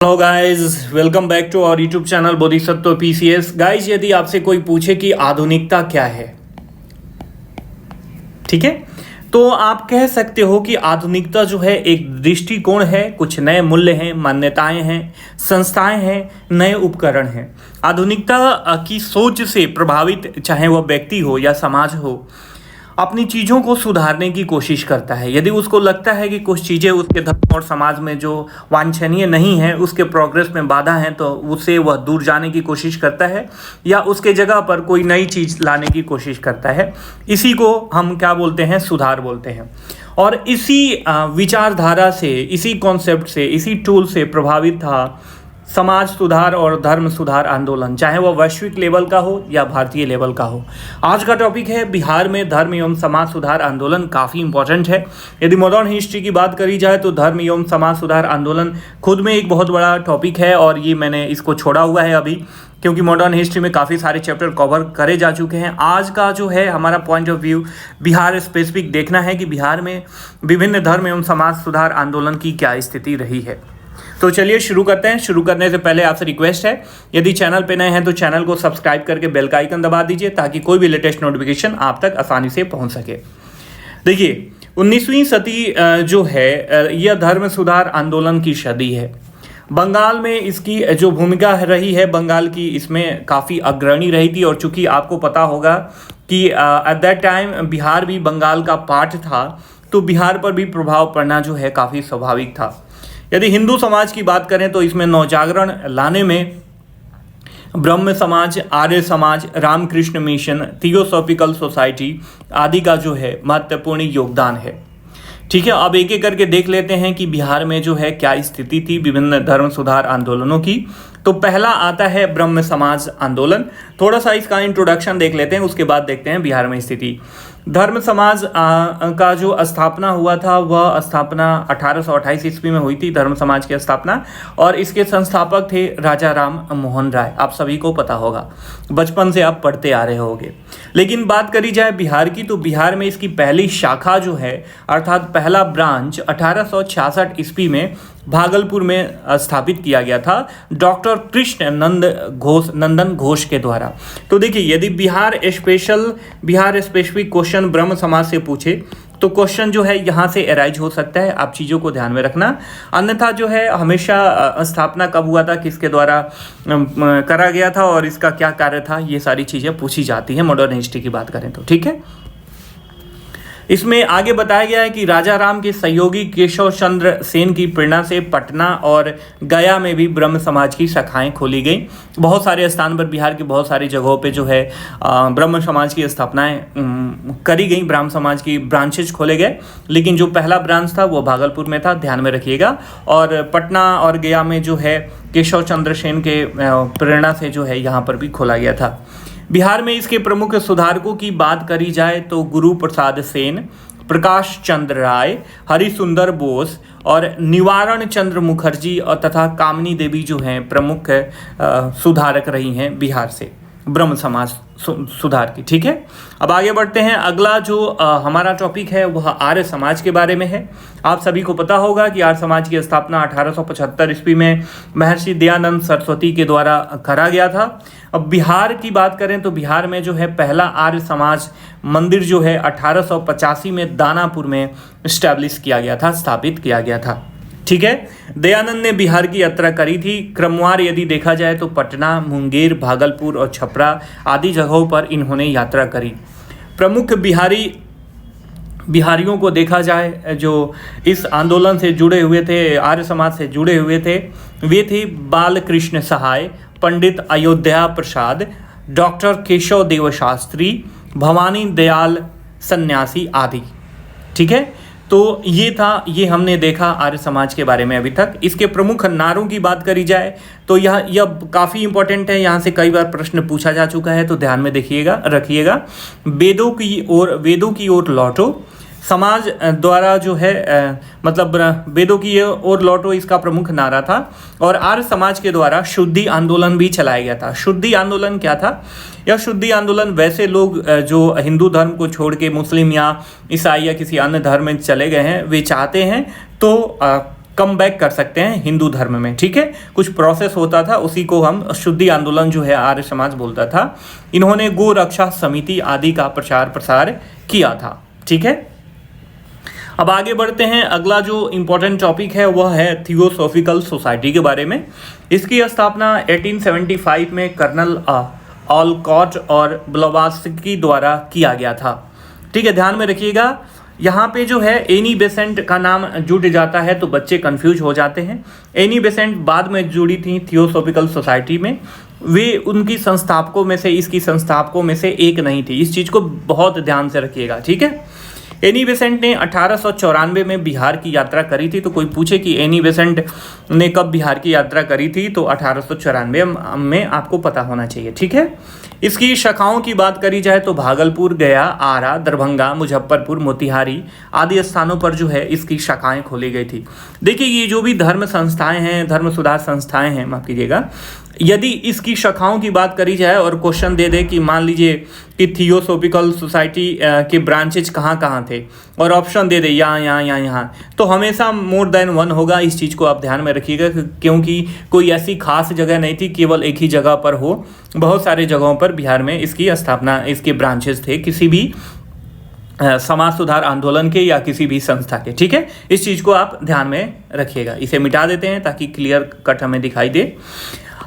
Hello guys, welcome back to our YouTube channel Bodhisattva PCS. Guys, यदि आपसे कोई पूछे कि आधुनिकता क्या है, ठीक है, तो आप कह सकते हो कि आधुनिकता जो है एक दृष्टिकोण है, कुछ नए मूल्य हैं, मान्यताएं हैं, संस्थाएं हैं, नए उपकरण हैं। आधुनिकता की सोच से प्रभावित चाहे वह व्यक्ति हो या समाज हो, अपनी चीज़ों को सुधारने की कोशिश करता है। यदि उसको लगता है कि कुछ चीज़ें उसके धर्म और समाज में जो वांछनीय नहीं है, उसके प्रोग्रेस में बाधा है, तो उससे वह दूर जाने की कोशिश करता है या उसके जगह पर कोई नई चीज़ लाने की कोशिश करता है। इसी को हम क्या बोलते हैं? सुधार बोलते हैं। और इसी विचारधारा से, इसी कॉन्सेप्ट से, इसी टूल से प्रभावित था समाज सुधार और धर्म सुधार आंदोलन, चाहे वह वैश्विक लेवल का हो या भारतीय लेवल का हो। आज का टॉपिक है बिहार में धर्म एवं समाज सुधार आंदोलन। काफ़ी इंपॉर्टेंट है। यदि मॉडर्न हिस्ट्री की बात करी जाए तो धर्म एवं समाज सुधार आंदोलन खुद में एक बहुत बड़ा टॉपिक है, और ये मैंने इसको छोड़ा हुआ है अभी, क्योंकि मॉडर्न हिस्ट्री में काफ़ी सारे चैप्टर कवर करे जा चुके हैं। आज का जो है हमारा point of view Bihar specific देखना है कि बिहार में विभिन्न धर्म एवं समाज सुधार आंदोलन की क्या स्थिति रही है। तो चलिए शुरू करते हैं। शुरू करने से पहले आपसे रिक्वेस्ट है, यदि चैनल पे नए हैं तो चैनल को सब्सक्राइब करके बेल का आइकन दबा दीजिए, ताकि कोई भी लेटेस्ट नोटिफिकेशन आप तक आसानी से पहुंच सके। देखिए, 19वीं सदी जो है यह धर्म सुधार आंदोलन की सदी है। बंगाल में इसकी जो भूमिका रही है, बंगाल की इसमें काफ़ी अग्रणी रही थी। और चूंकि आपको पता होगा कि एट दैट टाइम बिहार भी बंगाल का पार्ट था, तो बिहार पर भी प्रभाव पड़ना जो है काफ़ी स्वाभाविक था। यदि हिंदू समाज की बात करें तो इसमें नवजागरण लाने में ब्रह्म समाज, Arya Samaj, Ramakrishna mission, theosophical society आदि का जो है महत्वपूर्ण योगदान है। ठीक है, अब एक एक करके देख लेते हैं कि बिहार में जो है क्या स्थिति थी विभिन्न धर्म सुधार आंदोलनों की। तो पहला आता है ब्रह्म समाज आंदोलन। थोड़ा सा इसका इंट्रोडक्शन देख लेते हैं, उसके बाद देखते हैं बिहार में स्थिति। धर्म समाज का जो स्थापना हुआ था, वह स्थापना 1828 ईस्वी में हुई थी, धर्म समाज की स्थापना। और इसके संस्थापक थे राजा राम मोहन राय। आप सभी को पता होगा, बचपन से आप पढ़ते आ रहे होंगे। लेकिन बात करी जाए बिहार की, तो बिहार में इसकी पहली शाखा जो है, अर्थात पहला ब्रांच 1866 ईस्वी में भागलपुर में स्थापित किया गया था, डॉक्टर कृष्ण नंदन घोष के द्वारा। तो देखिए, यदि बिहार स्पेसिफिक क्वेश्चन ब्रह्म समाज से पूछे तो क्वेश्चन जो है यहाँ से एराइज हो सकता है। आप चीज़ों को ध्यान में रखना। अन्यथा जो है हमेशा स्थापना कब हुआ था, किसके द्वारा करा गया था और इसका क्या कार्य था, ये सारी चीज़ें पूछी जाती हैं मॉडर्न हिस्ट्री की बात करें तो। ठीक है, इसमें आगे बताया गया है कि राजा राम के सहयोगी केशव चंद्र सेन की प्रेरणा से पटना और गया में भी ब्रह्म समाज की शाखाएं खोली गई। बहुत सारे स्थान पर बिहार की बहुत सारी जगहों पे जो है ब्रह्म समाज की स्थापनाएं करी गई, ब्राह्म समाज की ब्रांचेज खोले गए। लेकिन जो पहला ब्रांच था वो भागलपुर में था, ध्यान में रखिएगा। और पटना और गया में जो है केशव चंद्र सेन के प्रेरणा से जो है यहाँ पर भी खोला गया था। बिहार में इसके प्रमुख सुधारकों की बात करी जाए तो गुरु प्रसाद सेन, प्रकाश चंद्र राय, हरिसुंदर बोस और निवारण चंद्र मुखर्जी और तथा कामनी देवी जो हैं प्रमुख सुधारक रही हैं बिहार से ब्रह्म समाज सुधार की। ठीक है, अब आगे बढ़ते हैं। अगला जो हमारा टॉपिक है वह आर्य समाज के बारे में है। आप सभी को पता होगा कि आर्य समाज की स्थापना 1875 ईस्वी में महर्षि दयानंद सरस्वती के द्वारा करा गया था। अब बिहार की बात करें तो बिहार में जो है पहला आर्य समाज मंदिर जो है 1885 में दानापुर में इस्टेब्लिश किया गया था, स्थापित किया गया था। ठीक है, दयानंद ने बिहार की यात्रा करी थी। क्रमवार यदि देखा जाए तो पटना, मुंगेर, भागलपुर और छपरा आदि जगहों पर इन्होंने यात्रा करी। प्रमुख बिहारियों को देखा जाए जो इस आंदोलन से जुड़े हुए थे, आर्य समाज से जुड़े हुए थे, वे थे बालकृष्ण सहाय, पंडित अयोध्या प्रसाद, डॉक्टर केशव देव शास्त्री, भवानी दयाल सन्यासी आदि। ठीक है, तो ये हमने देखा आर्य समाज के बारे में अभी तक। इसके प्रमुख नारों की बात करी जाए तो यह काफ़ी इंपॉर्टेंट है, यहाँ से कई बार प्रश्न पूछा जा चुका है, तो ध्यान में रखिएगा। वेदों की ओर लौटो, समाज द्वारा जो है मतलब वेदों की ओर लौटो, इसका प्रमुख नारा था। और आर्य समाज के द्वारा शुद्धि आंदोलन भी चलाया गया था। शुद्धि आंदोलन क्या था? यह शुद्धि आंदोलन वैसे लोग जो हिंदू धर्म को छोड़ के मुस्लिम या ईसाई या किसी अन्य धर्म में चले गए हैं, वे चाहते हैं तो कम बैक कर सकते हैं हिंदू धर्म में। ठीक है, कुछ प्रोसेस होता था, उसी को हम शुद्धि आंदोलन जो है आर्य समाज बोलता था। इन्होंने गो रक्षा समिति आदि का प्रचार प्रसार किया था। ठीक है, अब आगे बढ़ते हैं। अगला जो इम्पोर्टेंट टॉपिक है वह है थियोसॉफिकल सोसाइटी के बारे में। इसकी स्थापना 1875 में कर्नल ऑलकॉट और ब्लवात्स्की द्वारा किया गया था। ठीक है, ध्यान में रखिएगा, यहाँ पे जो है एनी बेसेंट का नाम जुड़ जाता है तो बच्चे कंफ्यूज हो जाते हैं। एनी बेसेंट बाद में जुड़ी थी थियोसॉफिकल सोसाइटी में, वे उनकी संस्थापकों में से, इसकी संस्थापकों में से एक नहीं थी। इस चीज़ को बहुत ध्यान से रखिएगा। ठीक है, एनी बेसेंट ने 1894 में बिहार की यात्रा करी थी। तो कोई पूछे कि एनी बेसेंट ने कब बिहार की यात्रा करी थी, तो 1894 में आपको पता होना चाहिए। ठीक है, इसकी शाखाओं की बात करी जाए तो भागलपुर, गया, आरा, दरभंगा, मुजफ्फरपुर, मोतिहारी आदि स्थानों पर जो है इसकी शाखाएं खोली गई थी। देखिए, ये जो भी धर्म संस्थाएं हैं, धर्म सुधार संस्थाएं हैं, माफ कीजिएगा, यदि इसकी शाखाओं की बात करी जाए और क्वेश्चन दे दे कि मान लीजिए कि थियोसॉफिकल सोसाइटी के ब्रांचेज कहाँ कहाँ थे और ऑप्शन दे दे यहाँ, तो हमेशा मोर देन वन होगा। इस चीज़ को आप ध्यान में रखिएगा, क्योंकि कोई ऐसी खास जगह नहीं थी केवल एक ही जगह पर हो, बहुत सारे जगहों पर बिहार में इसकी स्थापना, इसके ब्रांचेस थे किसी भी समाज सुधार आंदोलन के या किसी भी संस्था के। ठीक है, इस चीज़ को आप ध्यान में रखिएगा। इसे मिटा देते हैं ताकि क्लियर कट हमें दिखाई दे।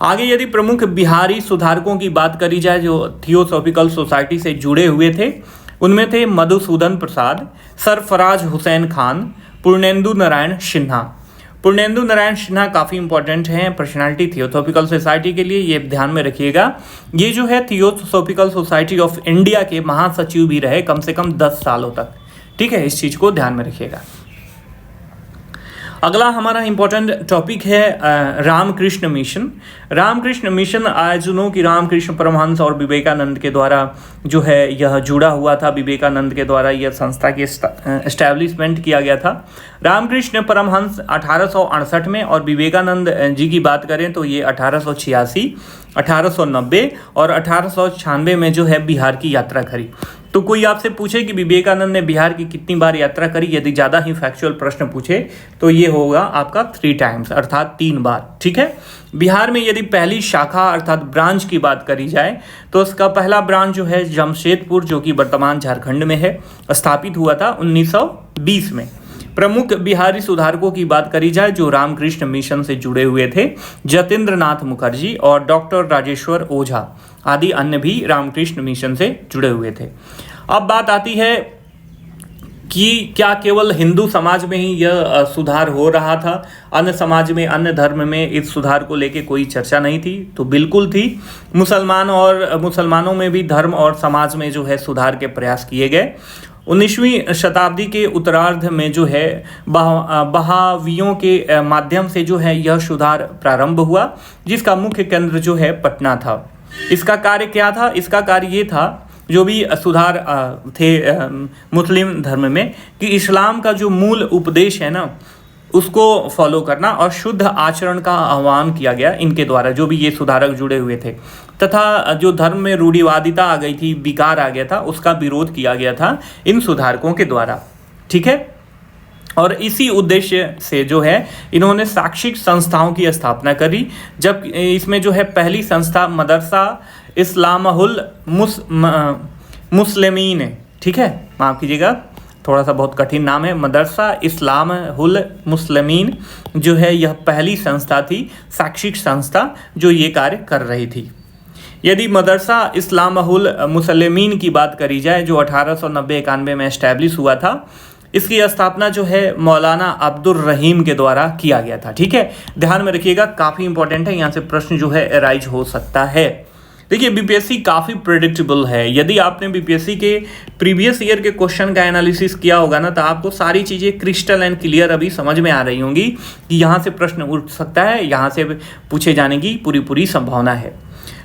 आगे यदि प्रमुख बिहारी सुधारकों की बात करी जाए जो थियोसॉफिकल सोसाइटी से जुड़े हुए थे, उनमें थे मधुसूदन प्रसाद, सरफराज हुसैन खान, पूर्णेंदु नारायण सिन्हा। पूर्णेंदु नारायण सिन्हा काफ़ी इंपॉर्टेंट हैं पर्सनालिटी थियोसॉफिकल सोसाइटी के लिए, ये ध्यान में रखिएगा। ये जो है थियोसॉफिकल सोसाइटी ऑफ इंडिया के महासचिव भी रहे कम से कम 10 सालों तक। ठीक है, इस चीज़ को ध्यान में रखिएगा। अगला हमारा इंपॉर्टेंट टॉपिक है रामकृष्ण मिशन। रामकृष्ण मिशन आयोजनों की रामकृष्ण परमहंस और विवेकानंद के द्वारा जो है यह जुड़ा हुआ था। विवेकानंद के द्वारा यह संस्था की एस्टैब्लिशमेंट किया गया था। रामकृष्ण परमहंस 1868 में और विवेकानंद जी की बात करें तो ये 1886, 1890 और 1896 में जो है बिहार की यात्रा करी। तो कोई आपसे पूछे कि विवेकानंद ने बिहार की कितनी बार यात्रा करी, यदि ज़्यादा ही फैक्चुअल प्रश्न पूछे तो ये होगा आपका 3 टाइम्स, अर्थात 3 बार। ठीक है, बिहार में यदि पहली शाखा अर्थात ब्रांच की बात करी जाए तो उसका पहला ब्रांच जो है जमशेदपुर, जो कि वर्तमान झारखंड में है, स्थापित हुआ था 1920 में। प्रमुख बिहारी सुधारकों की बात करी जाए जो रामकृष्ण मिशन से जुड़े हुए थे, जतेंद्र नाथ मुखर्जी और डॉक्टर राजेश्वर ओझा आदि अन्य भी रामकृष्ण मिशन से जुड़े हुए थे। अब बात आती है कि क्या केवल हिंदू समाज में ही यह सुधार हो रहा था, अन्य समाज में, अन्य धर्म में इस सुधार को लेके कोई चर्चा नहीं थी? तो बिल्कुल थी। मुसलमानों में भी धर्म और समाज में जो है सुधार के प्रयास किए गए। 19वीं शताब्दी के उत्तरार्ध में जो है बहावियों के माध्यम से जो है यह सुधार प्रारंभ हुआ, जिसका मुख्य केंद्र जो है पटना था। इसका कार्य क्या था? इसका कार्य ये था, जो भी सुधार थे मुस्लिम धर्म में, कि इस्लाम का जो मूल उपदेश है ना उसको फॉलो करना और शुद्ध आचरण का आह्वान किया गया इनके द्वारा, जो भी ये सुधारक जुड़े हुए थे। तथा जो धर्म में रूढ़िवादिता आ गई थी, विकार आ गया था, उसका विरोध किया गया था इन सुधारकों के द्वारा। ठीक है, और इसी उद्देश्य से जो है इन्होंने शैक्षिक संस्थाओं की स्थापना करी। जब इसमें जो है पहली संस्था मदरसा इस्लामुल मुस्लिमीन, ठीक है, माफ़ कीजिएगा थोड़ा सा बहुत कठिन नाम है, मदरसा इस्लामुल मुस्लिमीन जो है यह पहली संस्था थी, शैक्षिक संस्था जो ये कार्य कर रही थी। यदि मदरसा इस्लामुल मुस्लिमीन की बात करी जाए जो 1890-91 में एस्टैब्लिश हुआ था, इसकी स्थापना जो है मौलाना अब्दुल रहीम के द्वारा किया गया था। ठीक है, ध्यान में रखिएगा, काफ़ी इंपॉर्टेंट है, यहाँ से प्रश्न जो है अराइज हो सकता है। देखिए, बीपीएससी काफ़ी प्रेडिक्टेबल है। यदि आपने बीपीएससी के प्रीवियस ईयर के क्वेश्चन का एनालिसिस किया होगा ना, तो आपको सारी चीज़ें क्रिस्टल एंड क्लियर अभी समझ में आ रही होंगी कि यहाँ से प्रश्न उठ सकता है, यहाँ से पूछे जाने की पूरी संभावना है।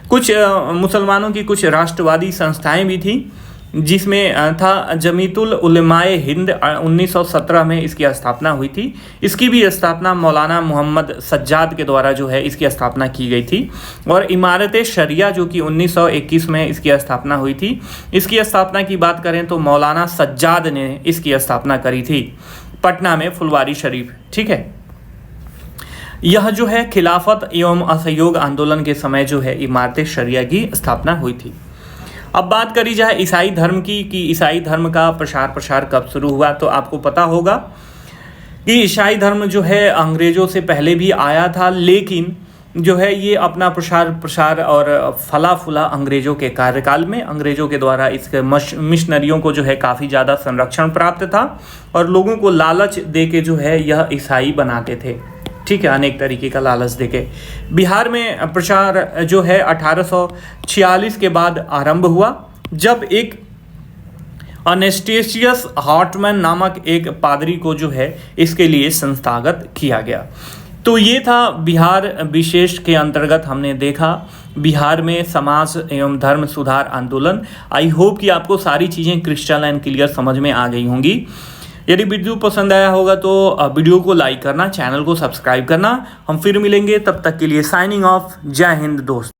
कुछ मुसलमानों की कुछ राष्ट्रवादी संस्थाएं भी थी, जिसमें था जमीयतुल उलमाए हिंद, 1917 में इसकी स्थापना हुई थी। इसकी भी स्थापना मौलाना मोहम्मद सज्जाद के द्वारा जो है इसकी स्थापना की गई थी। और इमारत शरिया जो कि 1921 में इसकी स्थापना हुई थी, इसकी स्थापना की बात करें तो मौलाना सज्जाद ने इसकी स्थापना करी थी पटना में, फुलवारी शरीफ। ठीक है, यह जो है खिलाफत एवं असहयोग आंदोलन के समय जो है इमारत शरिया की स्थापना हुई थी। अब बात करी जाए ईसाई धर्म की कि ईसाई धर्म का प्रसार कब शुरू हुआ, तो आपको पता होगा कि ईसाई धर्म जो है अंग्रेज़ों से पहले भी आया था, लेकिन जो है ये अपना प्रसार और फला फूला अंग्रेज़ों के कार्यकाल में। अंग्रेज़ों के द्वारा इसके मिशनरियों को जो है काफ़ी ज़्यादा संरक्षण प्राप्त था और लोगों को लालच दे के जो है यह ईसाई बनाते थे, ठीक है, अनेक तरीके का लालच देके। बिहार में प्रचार जो है 1846 के बाद आरंभ हुआ, जब एक अनेस्टेशियस हार्टमैन नामक एक पादरी को जो है इसके लिए संस्थागत किया गया। तो ये था बिहार विशेष के अंतर्गत हमने देखा बिहार में समाज एवं धर्म सुधार आंदोलन। आई होप कि आपको सारी चीज़ें क्रिस्टल एंड क्लियर समझ में आ गई होंगी। यदि वीडियो पसंद आया होगा तो वीडियो को लाइक करना, चैनल को सब्सक्राइब करना। हम फिर मिलेंगे, तब तक के लिए साइनिंग ऑफ। जय हिंद दोस्त।